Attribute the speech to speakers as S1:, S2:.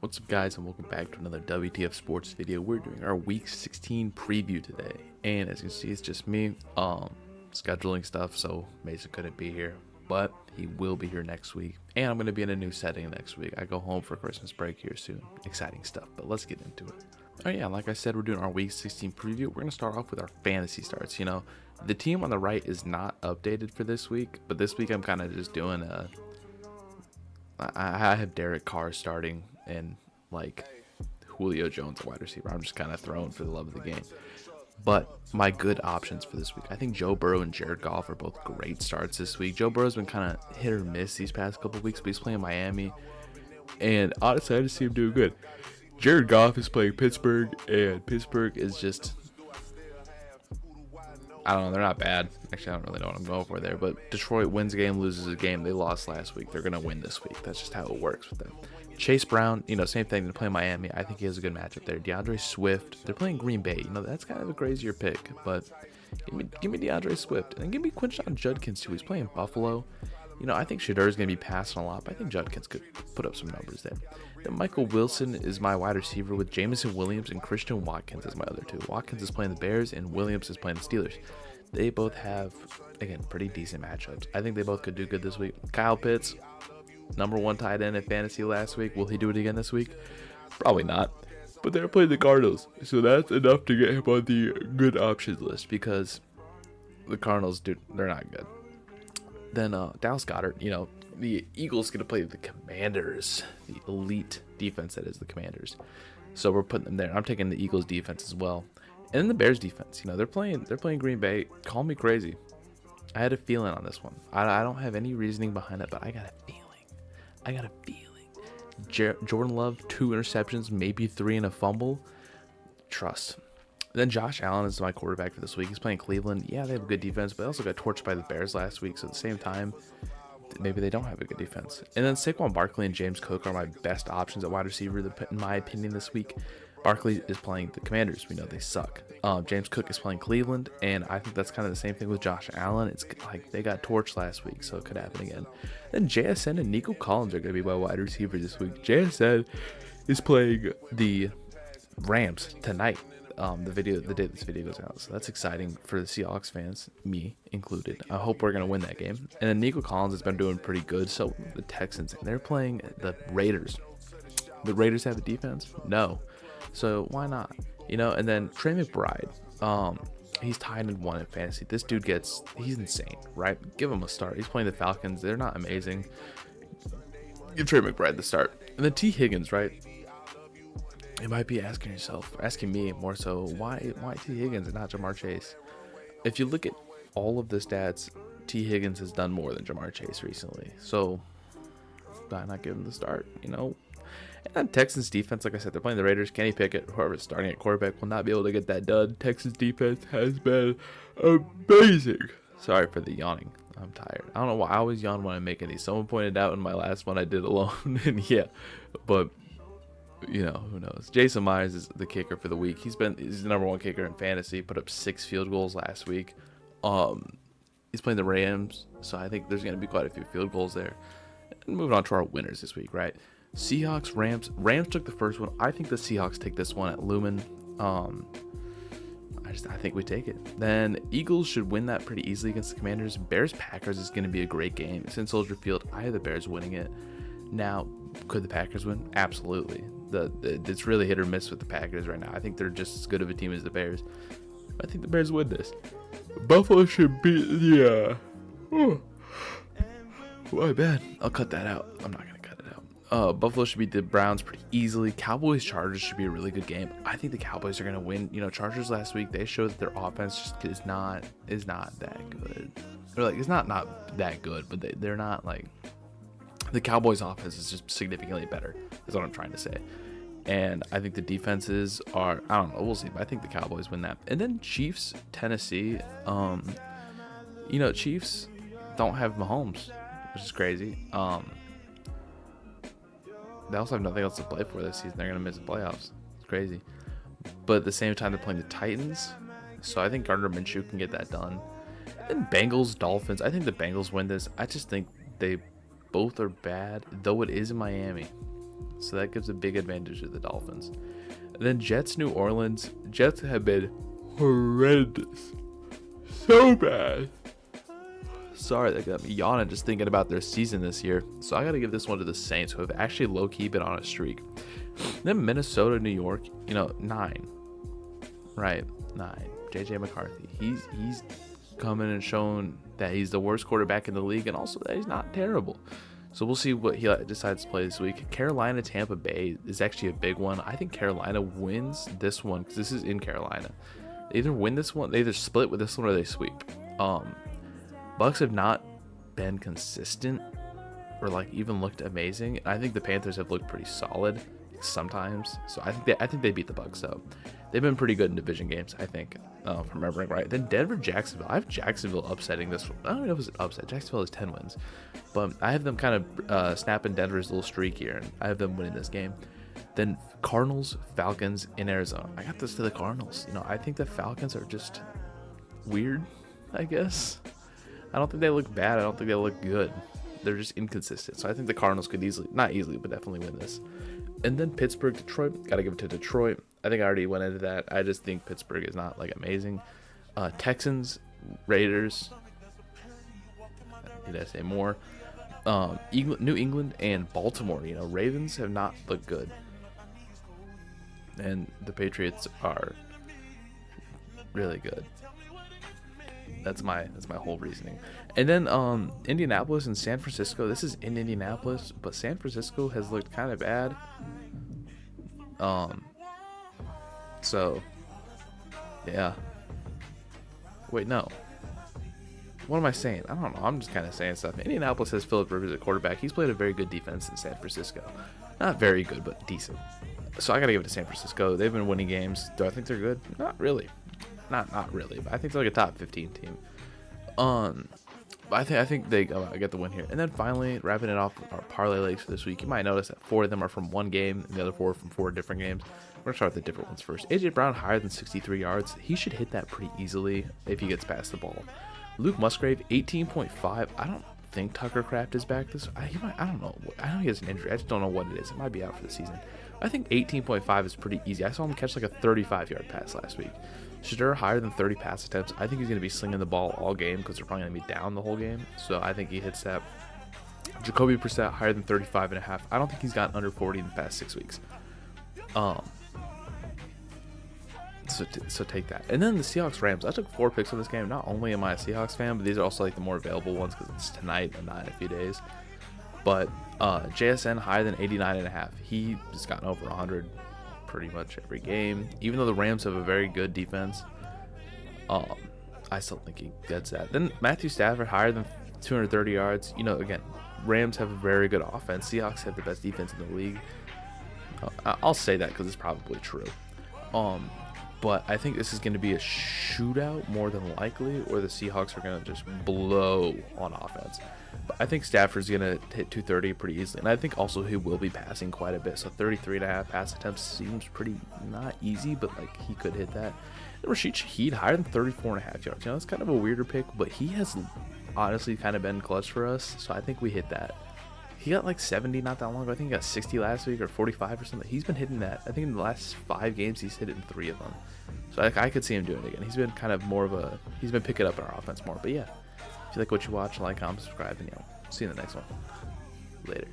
S1: What's up, guys, and welcome back to another WTF Sports video. We're doing our Week 16 preview today, and as you can see, it's just me scheduling stuff, so Mason couldn't be here, but he will be here next week, and I'm going to be in a new setting next week. I go home for Christmas break here soon. Exciting stuff, but let's get into it. Oh yeah, like I said, we're doing our Week 16 preview. We're going to start off with our fantasy starts. You know, the team on the right is not updated for this week, but this week I'm kind of just doing I have Derek Carr starting and like Julio Jones a wide receiver. I'm just kind of throwing for the love of the game. But my good options for this week, I think Joe Burrow and Jared Goff are both great starts this week. Joe Burrow's been kind of hit or miss these past couple of weeks, but he's playing Miami, and honestly, I just see him doing good. Jared Goff is playing Pittsburgh, and Pittsburgh is just, I don't know, they're not bad. Actually, I don't really know what I'm going for there, but Detroit wins a game, loses a game. They lost last week. They're going to win this week. That's just how it works with them. Chase Brown, same thing. They're playing Miami. I think he has a good matchup there. DeAndre Swift, they're playing Green Bay. That's kind of a crazier pick, but give me DeAndre Swift. And give me Quinshon Judkins, too. He's playing Buffalo. I think Shedeur is going to be passing a lot, but I think Judkins could put up some numbers there. Then Michael Wilson is my wide receiver with Jameson Williams and Christian Watkins as my other two. Watkins is playing the Bears, and Williams is playing the Steelers. They both have, again, pretty decent matchups. I think they both could do good this week. Kyle Pitts, #1 tight end in fantasy last week. Will he do it again this week? Probably not. But they're playing the Cardinals, so that's enough to get him on the good options list because the Cardinals, dude, they're not good. Then Dallas Goedert, the Eagles going to play the Commanders, the elite defense that is the Commanders. So we're putting them there. I'm taking the Eagles defense as well. And then the Bears defense, they're playing Green Bay. Call me crazy. I had a feeling on this one. I don't have any reasoning behind it, but I got a feeling. Jordan Love, 2 interceptions, maybe 3 and a fumble. Trust. Then Josh Allen is my quarterback for this week. He's playing Cleveland. Yeah, they have a good defense, but they also got torched by the Bears last week. So at the same time, maybe they don't have a good defense. And then Saquon Barkley and James Cook are my best options at wide receiver, in my opinion, this week. Barkley is playing the Commanders. We know they suck. James Cook is playing Cleveland, and I think that's kind of the same thing with Josh Allen. It's like they got torched last week, so it could happen again. Then JSN and Nico Collins are going to be my wide receivers this week. JSN is playing the Rams tonight. The day this video goes out, so that's exciting for the Seahawks fans, me included. I hope we're gonna win that game. And then Nico Collins has been doing pretty good. So the Texans, and they're playing the Raiders. The Raiders have a defense? No, so why not? And then Trey McBride, he's tied in 1 in fantasy. This dude he's insane, right? Give him a start. He's playing the Falcons. They're not amazing. Give Trey McBride the start. And then T. Higgins, right? You might be asking me more so, why T. Higgins and not Jamar Chase? If you look at all of the stats, T. Higgins has done more than Jamar Chase recently. So why not give him the start, And then Texans defense, like I said, they're playing the Raiders. Kenny Pickett, whoever's starting at quarterback, will not be able to get that done. Texans defense has been amazing. Sorry for the yawning. I'm tired. I don't know why I always yawn when I'm making these. Someone pointed out in my last one I did alone, and yeah, but who knows? Jason Myers is the kicker for the week. He's the #1 kicker in fantasy. Put up 6 field goals last week. He's playing the Rams, so I think there's going to be quite a few field goals there. And moving on to our winners this week, right? Seahawks, Rams. Rams took the first one. I think the Seahawks take this one at Lumen. I think we take it. Then Eagles should win that pretty easily against the Commanders. Bears Packers is going to be a great game. It's in Soldier Field. I have the Bears winning it. Now, could the Packers win? Absolutely. It's really hit or miss with the Packers right now. I think they're just as good of a team as the Bears. I think the Bears win this. Buffalo should beat the my bad. I'll cut that out. I'm not gonna cut it out. Buffalo should beat the Browns pretty easily. Cowboys Chargers should be a really good game. I think the Cowboys are gonna win. Chargers last week, they showed that their offense just is not that good. Or it's not that good, but they're not like. The Cowboys offense is just significantly better, is what I'm trying to say. And I think the defenses are, I don't know, we'll see, but I think the Cowboys win that. And then Chiefs, Tennessee. Chiefs don't have Mahomes, which is crazy. They also have nothing else to play for this season. They're going to miss the playoffs. It's crazy. But at the same time, they're playing the Titans. So I think Gardner Minshew can get that done. And Bengals, Dolphins. I think the Bengals win this. I just think they both are bad, though it is in Miami. So that gives a big advantage to the Dolphins. And then Jets, New Orleans. Jets have been horrendous. So bad. Sorry, that got me yawning just thinking about their season this year. So I got to give this one to the Saints, who have actually low-key been on a streak. Then Minnesota, New York, 9. Right, 9. J.J. McCarthy. He's coming and showing that he's the worst quarterback in the league, and also that he's not terrible. So we'll see what he decides to play this week. Carolina, Tampa Bay is actually a big one. I think Carolina wins this one because this is in Carolina. They either win this one, they either split with this one, or they sweep. Bucks have not been consistent or like even looked amazing. I think the Panthers have looked pretty solid sometimes. So I think they beat the Bucks. So they've been pretty good in division games, I think, if I'm remembering right. Then Denver, Jacksonville. I have Jacksonville upsetting this one. I don't know if it's an upset. Jacksonville has 10 wins, but I have them kind of snapping Denver's little streak here, and I have them winning this game. Then Cardinals, Falcons in Arizona. I got this to the Cardinals. I think the Falcons are just weird, I guess. I don't think they look bad. I don't think they look good. They're just inconsistent. So I think the Cardinals could not easily, but definitely win this. And then Pittsburgh, Detroit. Got to give it to Detroit. I think I already went into that. I just think Pittsburgh is not like amazing. Texans, Raiders. Did I say more? New England and Baltimore. Ravens have not looked good. And the Patriots are really good. That's my whole reasoning. And then Indianapolis and San Francisco. This is in Indianapolis, but San Francisco has looked kind of bad. So yeah. Wait, no. What am I saying? I don't know. I'm just kind of saying stuff. Indianapolis has Phillip Rivers at quarterback. He's played a very good defense in San Francisco. Not very good, but decent. So I got to give it to San Francisco. They've been winning games. Do I think they're good? Not really. Not really, but I think they're like a top 15 team. But I think they get the win here. And then finally, wrapping it off with our parlay legs for this week. You might notice that 4 of them are from one game, and the other 4 from 4 different games. We're gonna start with the different ones first. AJ Brown higher than 63 yards. He should hit that pretty easily if he gets past the ball. Luke Musgrave 18.5. I don't think Tucker Kraft is back this. I don't know. I know he has an injury. I just don't know what it is. It might be out for the season. I think 18.5 is pretty easy. I saw him catch like a 35-yard pass last week. Shadur higher than 30 pass attempts. I think he's going to be slinging the ball all game because they're probably going to be down the whole game. So I think he hits that. Jacoby Brissett higher than 35.5. I don't think he's gotten under 40 in the past 6 weeks. So take that. And then the Seahawks Rams. I took 4 picks on this game. Not only am I a Seahawks fan, but these are also like the more available ones because it's tonight and not in a few days. But JSN higher than 89.5. He has gotten over 100 pretty much every game. Even though the Rams have a very good defense, I still think he gets that. Then Matthew Stafford higher than 230 yards. Again, Rams have a very good offense. Seahawks have the best defense in the league. I'll say that because it's probably true. But I think this is going to be a shootout more than likely, or the Seahawks are going to just blow on offense. But I think Stafford's going to hit 230 pretty easily. And I think also he will be passing quite a bit. So 33.5 pass attempts seems pretty not easy, but like he could hit that. And Rashid Shaheed higher than 34.5 yards. That's kind of a weirder pick, but he has honestly kind of been clutch for us. So I think we hit that. He got like 70 not that long ago. I think he got 60 last week or 45 or something. He's been hitting that. I think in the last 5 games he's hit it in 3 of them. So I could see him doing it again. He's been kind of more of he's been picking up in our offense more. But yeah, if you like what you watch, like, comment, subscribe, and see you in the next one. Later.